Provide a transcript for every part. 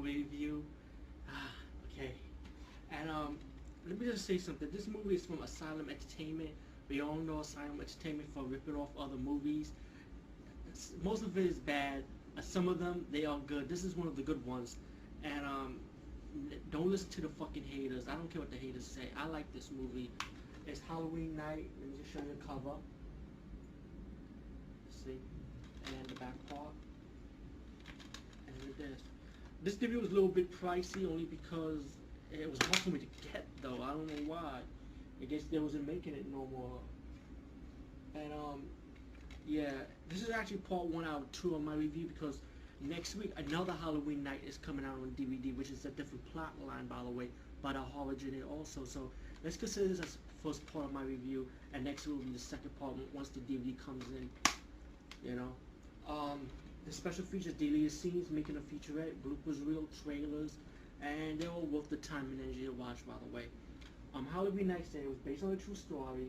movie review. Okay, and let me just say something. This movie is from Asylum Entertainment. We all know Asylum Entertainment for ripping off other movies. Most of it is bad. Some of them they are good. This is one of the good ones, and don't listen to the fucking haters. I don't care what the haters say. I like this movie. It's Halloween Night. Let me just show you the cover. See, and the back part, and this. This DVD was a little bit pricey, only because it was hard for me to get, though. I don't know why. I guess they wasn't making it no more. And yeah, this is actually part 1 out of 2 of my review, because next week another Halloween Night is coming out on DVD, which is a different plot line, by the way, but a horror genre also. So let's consider this as first part of my review, and next week will be the second part once the DVD comes in. You know, the special features, deleted scenes, making a featurette, bloopers reel, trailers, and they're all worth the time and energy to watch, by the way. Halloween Night said it was based on a true story,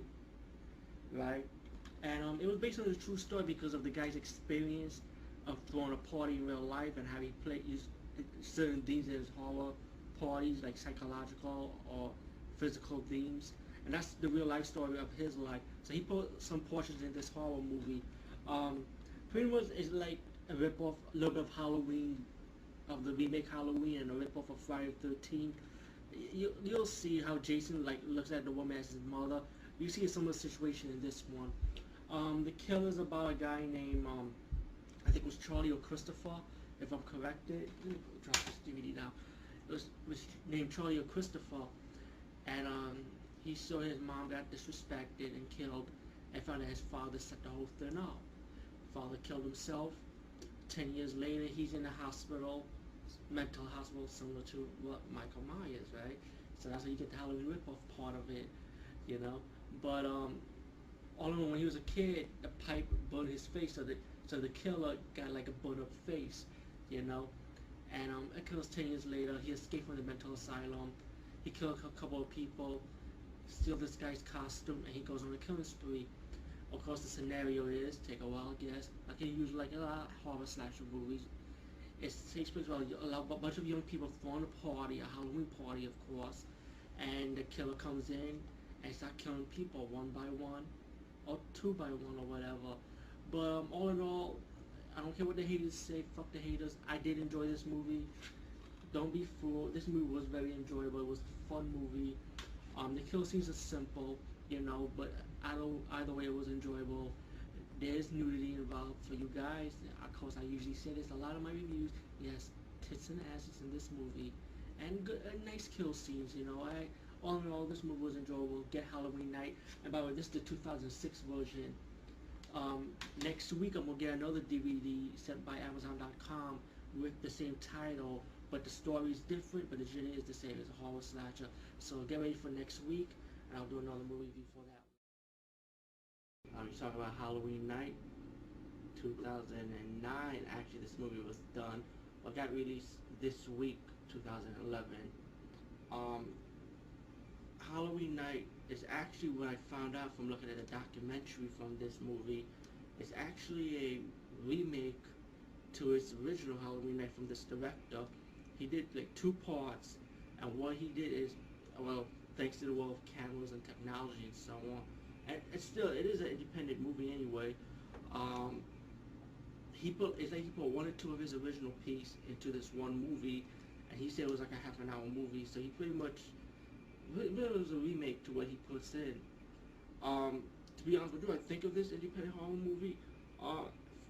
right? And it was based on a true story because of the guy's experience of throwing a party in real life and how he plays certain things in his horror parties, like psychological or physical themes. And that's the real life story of his life. So he put some portions in this horror movie. Pretty much it's like a rip-off, a little bit of Halloween, of the remake Halloween, and a rip-off of Friday the 13th. You'll see how Jason looks at the woman as his mother. You see a similar situation in this one. The killer's about a guy named I think it was Charlie or Christopher, if I'm corrected. Let me drop this DVD now. It was named Charlie or Christopher, and he saw his mom got disrespected and killed, and found that his father set the whole thing up. Father killed himself. 10 years later, he's in the hospital, mental hospital, similar to what Michael Myers, right? So that's how you get the Halloween ripoff part of it, you know. But all in all, when he was a kid, the pipe burned his face, so the killer got like a burned up face, you know. And it kills 10 years later. He escaped from the mental asylum. He killed a couple of people, steal this guy's costume, and he goes on a killing spree. Of course, the scenario is, take a wild guess, like you use like a lot of horror slasher movies. It takes place while a bunch of young people throwing a party, a Halloween party, of course, and the killer comes in and starts killing people one by one, or 2 by 1, or whatever. But all in all, I don't care what the haters say. Fuck the haters. I did enjoy this movie. Don't be fooled. This movie was very enjoyable. It was a fun movie. The kill scenes are simple, you know, but either way it was enjoyable. There's nudity involved for you guys. Of course, I usually say this a lot of my reviews. Yes, tits and asses in this movie, and good, nice kill scenes. You know, all in all, this movie was enjoyable. Get Halloween Night, and by the way, this is the 2006 version. Next week I'm gonna get another DVD sent by Amazon.com with the same title, but the story is different, but the genre is the same. It's a horror slasher. So get ready for next week, and I'll do another movie review for that. I'm talking about Halloween Night, 2009. Actually, this movie was done, but got released this week, 2011. Halloween Night is actually what I found out from looking at a documentary from this movie. It's actually a remake to its original Halloween Night from this director. He did like 2 parts, and what he did is, well, thanks to the world of cameras and technology and so on, and it is an independent movie anyway. It's like he put 1 or 2 of his original piece into this one movie, and he said it was like a half-an-hour movie. So he pretty much, it was a remake to what he puts in. To be honest with you, I think of this independent horror movie,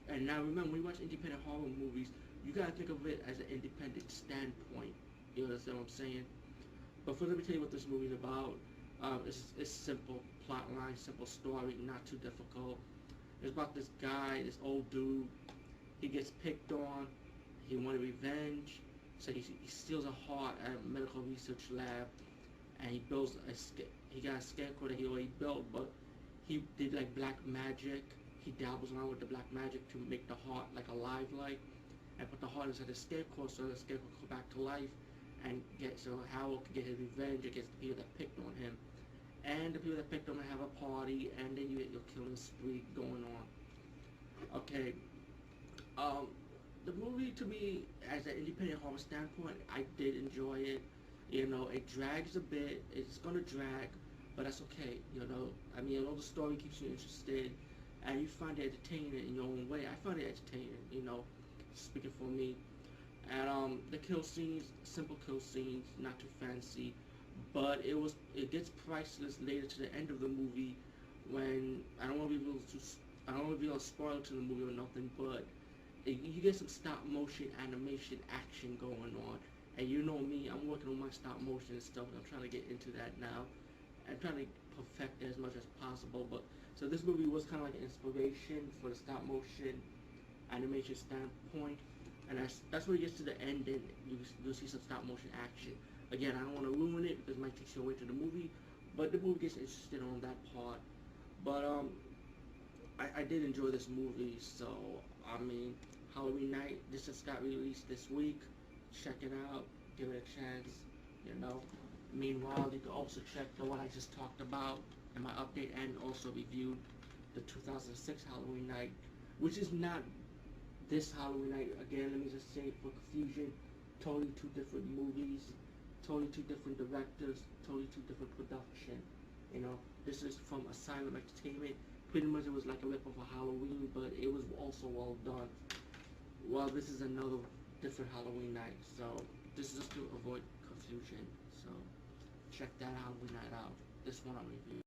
and now remember, when you watch independent horror movies, you gotta think of it as an independent standpoint. You understand what I'm saying? But let me tell you what this movie's about. It's simple plot line, simple story, not too difficult. It's about this guy, this old dude. He gets picked on. He wanted revenge, so he steals a heart at a medical research lab, and he builds he got a scarecrow that he already built, but he did like black magic. He dabbles around with the black magic to make the heart like alive, and put the heart inside the scarecrow, so the scarecrow will go back to life, and so Harold can get his revenge against the people that picked on him. And the people that picked on him have a party, and then you get your killing spree going on. Okay, The movie, to me, as an independent horror standpoint, I did enjoy it. You know, it drags a bit. It's gonna drag, but that's okay. You know, I mean, the story keeps you interested, and you find it entertaining in your own way. I find it entertaining. You know, speaking for me. And the kill scenes, simple kill scenes, not too fancy, but it gets priceless later to the end of the movie when I don't want to be able to I don't want to be a spoiler to the movie or nothing, but you get some stop motion animation action going on. And you know me, I'm working on my stop motion and stuff. I'm trying to get into that now. I'm trying to perfect it as much as possible. But so this movie was kind of like an inspiration for the stop motion animation standpoint. And that's where it gets to the end, and you'll see some stop motion action. Again, I don't want to ruin it because it might take you away to the movie, but the movie gets interested on that part. But I did enjoy this movie, so I mean, Halloween Night. This just got released this week. Check it out. Give it a chance. You know. Meanwhile, you can also check the one I just talked about in my update, and also reviewed the 2006 Halloween Night, which is not this Halloween Night. Again, let me just say for confusion, totally two different movies, totally two different directors, totally two different production. You know, this is from Asylum Entertainment. Pretty much it was like a rip of a Halloween, but it was also well done. Well, this is another different Halloween Night, so this is just to avoid confusion. So check that Halloween Night out. This one I reviewed.